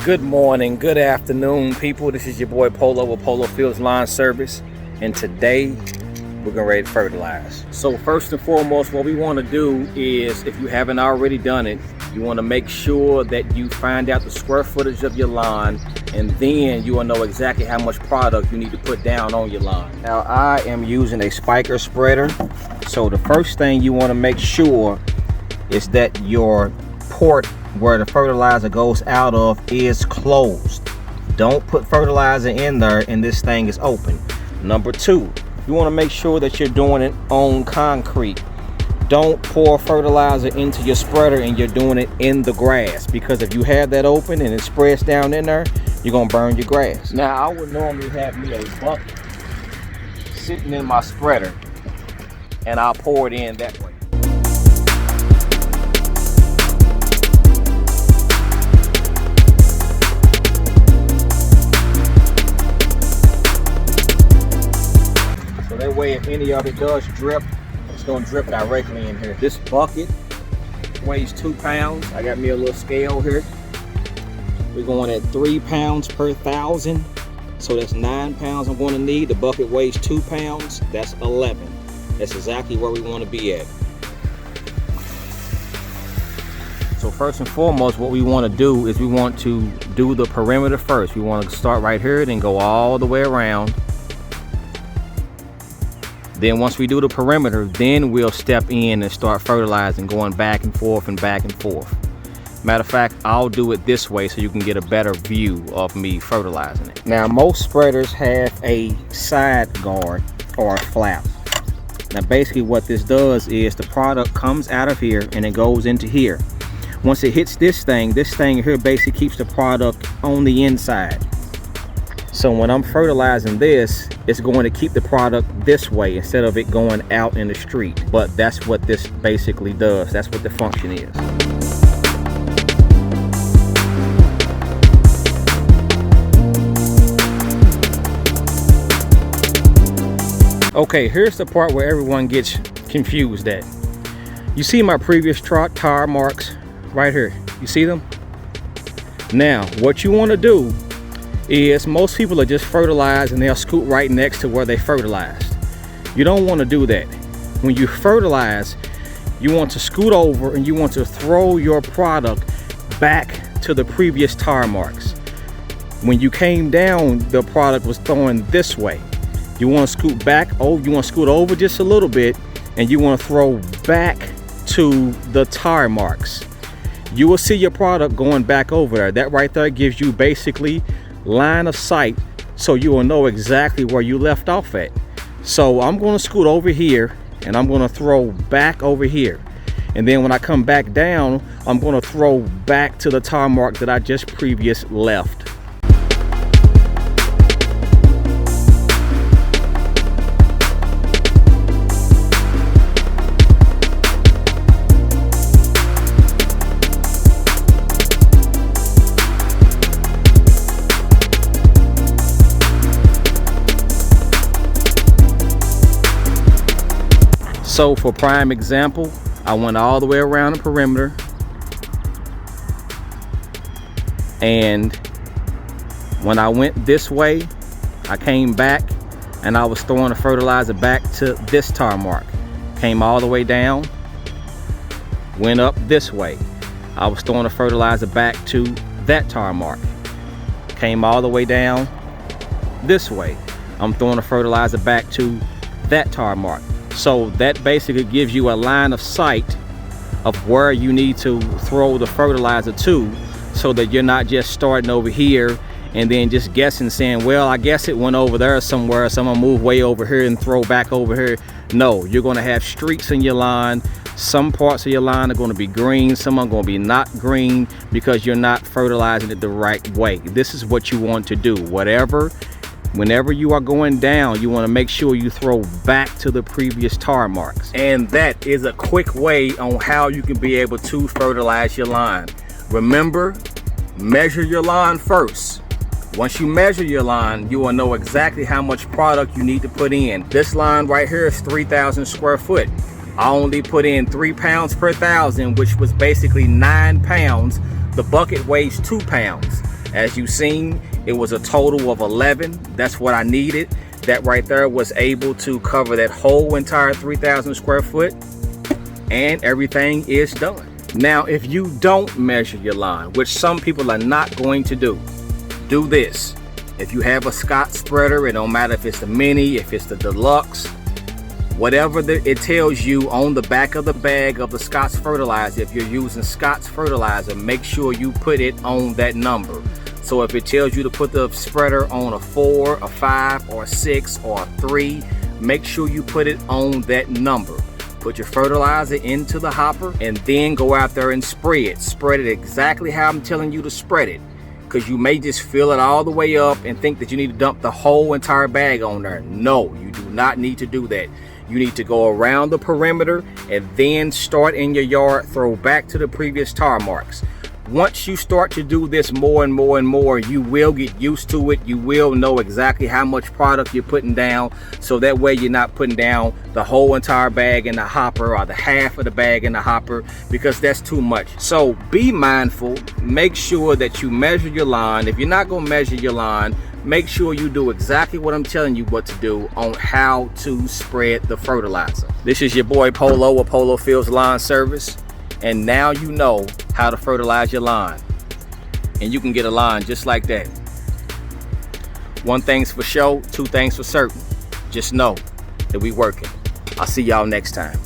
Good morning, good afternoon, people. This is your boy Polo with Polo Fields Lawn Service, and today we're getting ready to fertilize. So first and foremost, what we want to do is, if you haven't already done it, you want to make sure that you find out the square footage of your lawn, and then you will know exactly how much product you need to put down on your lawn. Now I am using a spiker spreader, so the first thing you want to make sure is that your port where the fertilizer goes out of is closed. Don't put fertilizer in there and this thing is open. Number two, you want to make sure that you're doing it on concrete. Don't pour fertilizer into your spreader and you're doing it in the grass, because if you have that open and it spreads down in there, you're gonna burn your grass. Now I would normally have me a bucket sitting in my spreader and I'll pour it in that way. That way, if any of it does drip, it's going to drip directly in here. This bucket weighs 2 pounds. I got me a little scale here. We're going at 3 pounds per 1,000. So that's 9 pounds I'm going to need. The bucket weighs 2 pounds. That's 11. That's exactly where we want to be at. So first and foremost, what we want to do is we want to do the perimeter first. We want to start right here, then go all the way around. Then once we do the perimeter, then we'll step in and start fertilizing, going back and forth and back and forth. Matter of fact, I'll do it this way so you can get a better view of me fertilizing it. Now, most spreaders have a side guard or a flap. Now, basically what this does is the product comes out of here and it goes into here. Once it hits this thing here basically keeps the product on the inside. So when I'm fertilizing this, it's going to keep the product this way instead of it going out in the street. But that's what this basically does. That's what the function is. Okay, here's the part where everyone gets confused at. You see my previous tire marks right here? You see them? Now, what you want to do is, most people are just fertilized and they'll scoot right next to where they fertilized. You don't want to do that. When you fertilize, you want to scoot over and you want to throw your product back to the previous tire marks. When you came down, the product was throwing this way. You want to scoot back over, you want to scoot over just a little bit, and you want to throw back to the tire marks. You will see your product going back over there. That right there gives you basically line of sight, so you will know exactly where you left off at. So I'm going to scoot over here and I'm going to throw back over here, and then when I come back down, I'm going to throw back to the tire mark that I just previous left. So for prime example, I went all the way around the perimeter, and when I went this way, I came back and I was throwing the fertilizer back to this tire mark. Came all the way down, went up this way. I was throwing the fertilizer back to that tire mark. Came all the way down this way. I'm throwing the fertilizer back to that tire mark. So that basically gives you a line of sight of where you need to throw the fertilizer to, so that you're not just starting over here and then just guessing, saying, well, I guess it went over there somewhere, so I'm gonna move way over here and throw back over here. No, you're gonna have streaks in your line. Some parts of your line are gonna be green, some are gonna be not green, because you're not fertilizing it the right way. This is what you want to do. Whenever you are going down, you want to make sure you throw back to the previous tire marks. And that is a quick way on how you can be able to fertilize your lawn. Remember, measure your lawn first. Once you measure your lawn, you will know exactly how much product you need to put in. This lawn right here is 3,000 square foot. I only put in 3 pounds per 1,000, which was basically 9 pounds. The bucket weighs 2 pounds. As you've seen, it was a total of 11. That's what I needed. That right there was able to cover that whole entire 3,000 square foot, and everything is done. Now, if you don't measure your line, which some people are not going to do this. If you have a Scott spreader, it don't matter if it's the mini, if it's the deluxe, whatever it tells you on the back of the bag of the Scott's fertilizer. If you're using Scott's fertilizer, make sure you put it on that number. So if it tells you to put the spreader on a 4, a 5, or a 6, or a 3, make sure you put it on that number. Put your fertilizer into the hopper and then go out there and spray it. Spread it exactly how I'm telling you to spread it, because you may just fill it all the way up and think that you need to dump the whole entire bag on there. No, you do not need to do that. You need to go around the perimeter and then start in your yard, throw back to the previous tar marks. Once you start to do this more and more and more, you will get used to it. You will know exactly how much product you're putting down, so that way you're not putting down the whole entire bag in the hopper or the half of the bag in the hopper, because that's too much. So be mindful. Make sure that you measure your line. If you're not going to measure your line, make sure you do exactly what I'm telling you what to do on how to spread the fertilizer. This is your boy Polo with Polo Fields Line Service. And now you know how to fertilize your line. And you can get a line just like that. One thing's for sure, two things for certain. Just know that we working. I'll see y'all next time.